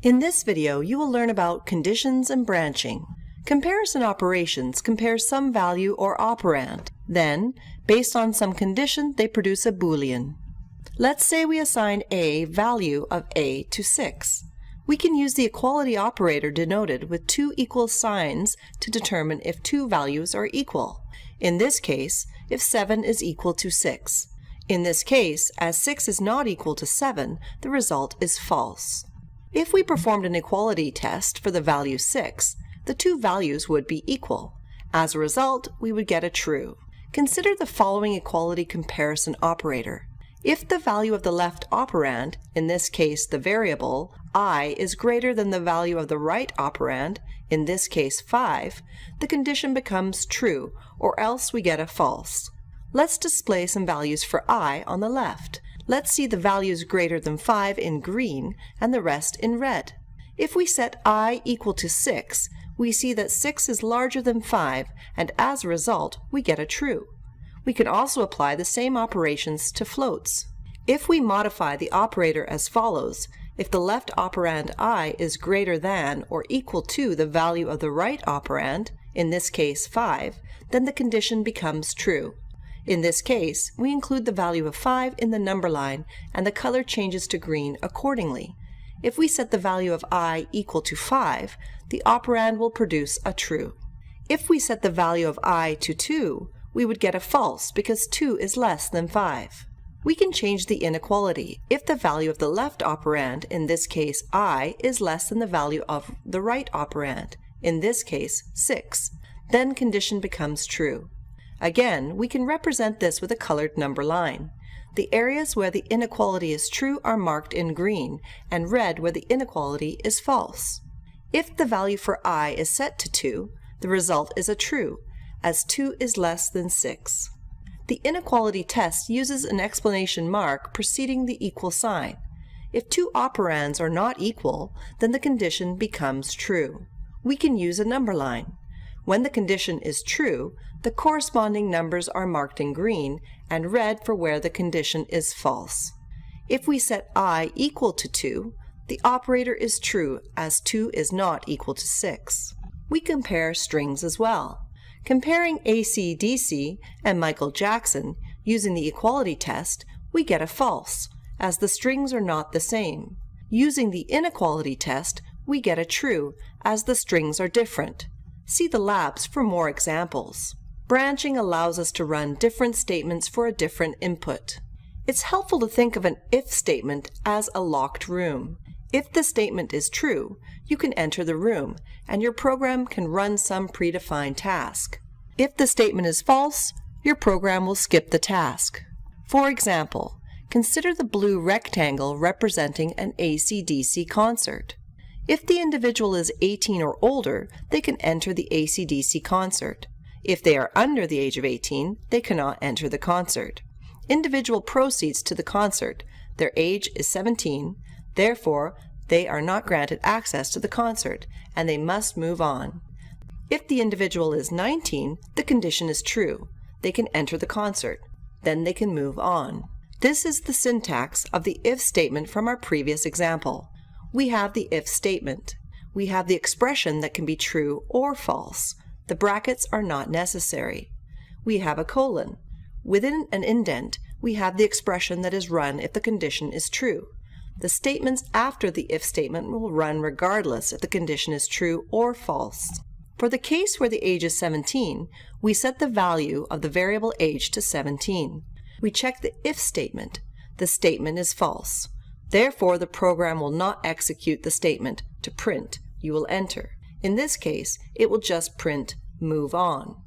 In this video, you will learn about conditions and branching. Comparison operations compare some value or operand. Then, based on some condition, they produce a Boolean. Let's say we assign a value of a to 6. We can use the equality operator denoted with two equal signs to determine if two values are equal. In this case, if 7 is equal to 6. In this case, as 6 is not equal to 7, the result is false. If we performed an equality test for the value 6, the two values would be equal. As a result, we would get a true. Consider the following equality comparison operator. If the value of the left operand, in this case the variable, I, is greater than the value of the right operand, in this case 5, the condition becomes true, or else we get a false. Let's display some values for I on the left. Let's see the values greater than 5 in green and the rest in red. If we set I equal to 6, we see that 6 is larger than 5, and as a result, we get a true. We can also apply the same operations to floats. If we modify the operator as follows, if the left operand I is greater than or equal to the value of the right operand, in this case 5, then the condition becomes true. In this case, we include the value of 5 in the number line, and the color changes to green accordingly. If we set the value of I equal to 5, the operand will produce a true. If we set the value of I to 2, we would get a false because 2 is less than 5. We can change the inequality. If the value of the left operand, in this case I, is less than the value of the right operand, in this case 6, then condition becomes true. Again, we can represent this with a colored number line. The areas where the inequality is true are marked in green, and red where the inequality is false. If the value for I is set to 2, the result is a true, as 2 is less than 6. The inequality test uses an exclamation mark preceding the equal sign. If two operands are not equal, then the condition becomes true. We can use a number line. When the condition is true, the corresponding numbers are marked in green and red for where the condition is false. If we set I equal to 2, the operator is true as 2 is not equal to 6. We compare strings as well. Comparing AC/DC and Michael Jackson using the equality test, we get a false, as the strings are not the same. Using the inequality test, we get a true, as the strings are different. See the labs for more examples. Branching allows us to run different statements for a different input. It's helpful to think of an if statement as a locked room. If the statement is true, you can enter the room, and your program can run some predefined task. If the statement is false, your program will skip the task. For example, consider the blue rectangle representing an AC/DC concert. If the individual is 18 or older, they can enter the AC/DC concert. If they are under the age of 18, they cannot enter the concert. Individual proceeds to the concert. Their age is 17, therefore they are not granted access to the concert, and they must move on. If the individual is 19, the condition is true. They can enter the concert. Then they can move on. This is the syntax of the if statement from our previous example. We have the if statement. We have the expression that can be true or false. The brackets are not necessary. We have a colon. Within an indent, we have the expression that is run if the condition is true. The statements after the if statement will run regardless if the condition is true or false. For the case where the age is 17, we set the value of the variable age to 17. We check the if statement. The statement is false. Therefore, the program will not execute the statement to print "you will enter." In this case, it will just print "move on."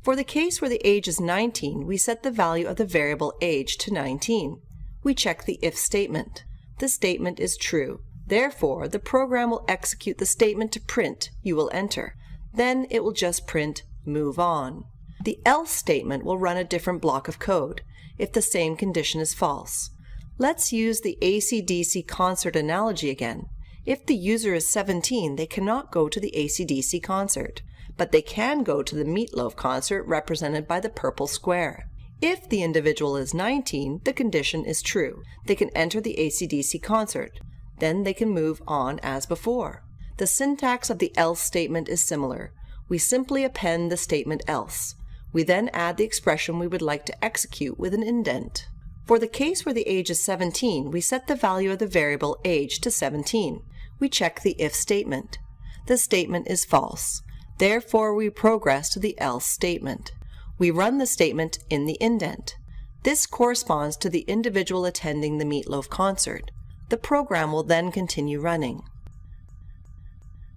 For the case where the age is 19, we set the value of the variable age to 19. We check the if statement. The statement is true. Therefore, the program will execute the statement to print "you will enter." Then it will just print "move on." The else statement will run a different block of code if the same condition is false. Let's use the AC/DC concert analogy again. If the user is 17, they cannot go to the AC/DC concert, but they can go to the Meatloaf concert represented by the purple square. If the individual is 19, the condition is true. They can enter the AC/DC concert. Then they can move on as before. The syntax of the else statement is similar. We simply append the statement else. We then add the expression we would like to execute with an indent. For the case where the age is 17, we set the value of the variable age to 17. We check the if statement. The statement is false. Therefore, we progress to the else statement. We run the statement in the indent. This corresponds to the individual attending the Meatloaf concert. The program will then continue running.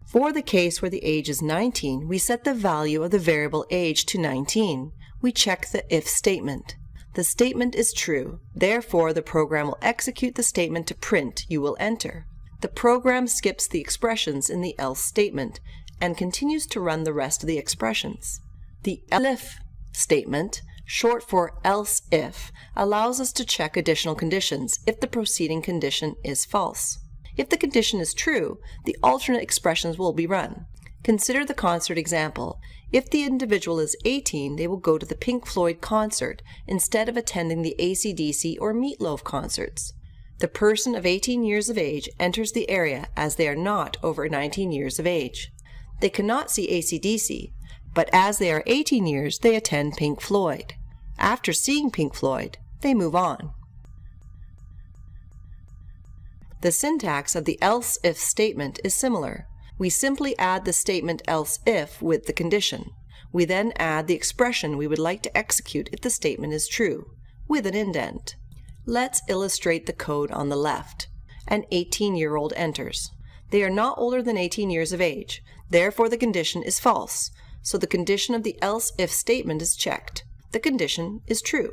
For the case where the age is 19, we set the value of the variable age to 19. We check the if statement. The statement is true. Therefore, the program will execute the statement to print "you will enter." The program skips the expressions in the else statement and continues to run the rest of the expressions. The elif statement, short for else if, allows us to check additional conditions if the preceding condition is false. If the condition is true, the alternate expressions will be run. Consider the concert example. If the individual is 18, they will go to the Pink Floyd concert instead of attending the AC/DC or Meatloaf concerts. The person of 18 years of age enters the area as they are not over 19 years of age. They cannot see AC/DC, but as they are 18 years, they attend Pink Floyd. After seeing Pink Floyd, they move on. The syntax of the else if statement is similar. We simply add the statement else if with the condition. We then add the expression we would like to execute if the statement is true, with an indent. Let's illustrate the code on the left. An 18-year-old enters. They are not older than 18 years of age. Therefore, the condition is false. So the condition of the else if statement is checked. The condition is true.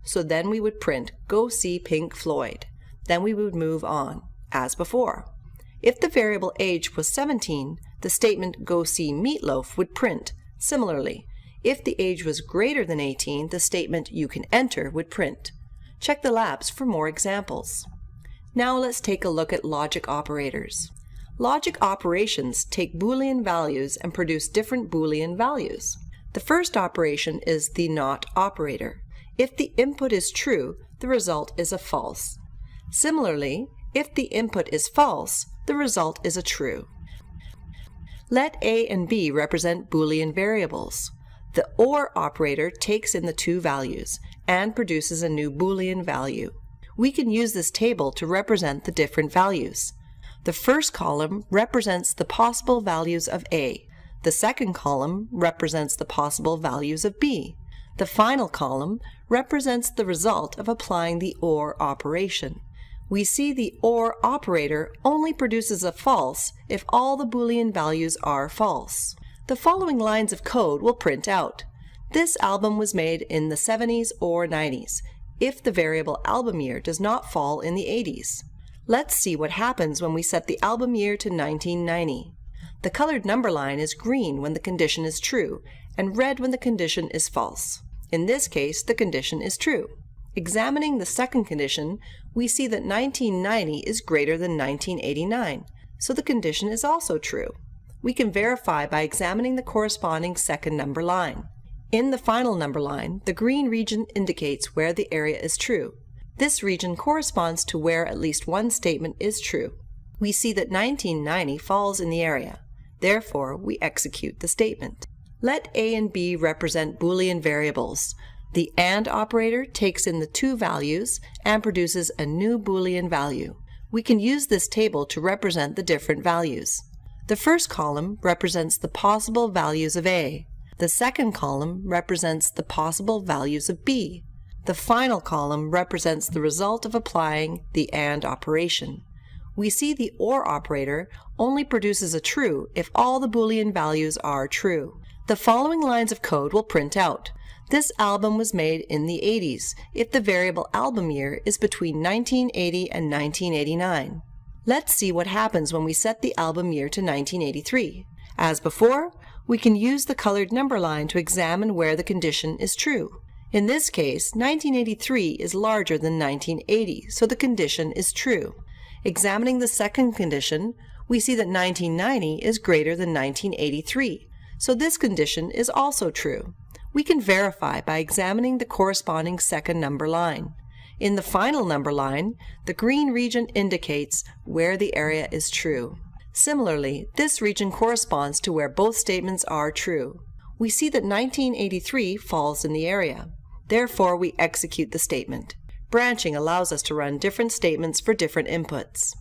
So then we would print "go see Pink Floyd." Then we would move on, as before. If the variable age was 17, the statement "go see Meatloaf" would print. Similarly, if the age was greater than 18, the statement "you can enter" would print. Check the labs for more examples. Now let's take a look at logic operators. Logic operations take Boolean values and produce different Boolean values. The first operation is the not operator. If the input is true, the result is a false. Similarly, if the input is false, the result is a true. Let A and B represent Boolean variables. The OR operator takes in the two values and produces a new Boolean value. We can use this table to represent the different values. The first column represents the possible values of A. The second column represents the possible values of B. The final column represents the result of applying the OR operation. We see the OR operator only produces a false if all the Boolean values are false. The following lines of code will print out. This album was made in the 70s or 90s, if the variable album year does not fall in the 80s. Let's see what happens when we set the album year to 1990. The colored number line is green when the condition is true, and red when the condition is false. In this case, the condition is true. Examining the second condition, we see that 1990 is greater than 1989, so the condition is also true. We can verify by examining the corresponding second number line. In the final number line, the green region indicates where the area is true. This region corresponds to where at least one statement is true. We see that 1990 falls in the area. Therefore, we execute the statement. Let A and B represent Boolean variables. The AND operator takes in the two values and produces a new Boolean value. We can use this table to represent the different values. The first column represents the possible values of A. The second column represents the possible values of B. The final column represents the result of applying the AND operation. We see the OR operator only produces a true if all the Boolean values are true. The following lines of code will print out. This album was made in the 80s if the variable album year is between 1980 and 1989. Let's see what happens when we set the album year to 1983. As before, we can use the colored number line to examine where the condition is true. In this case, 1983 is larger than 1980, so the condition is true. Examining the second condition, we see that 1990 is greater than 1983, so this condition is also true. We can verify by examining the corresponding second number line. In the final number line, the green region indicates where the area is true. Similarly, this region corresponds to where both statements are true. We see that 1983 falls in the area. Therefore, we execute the statement. Branching allows us to run different statements for different inputs.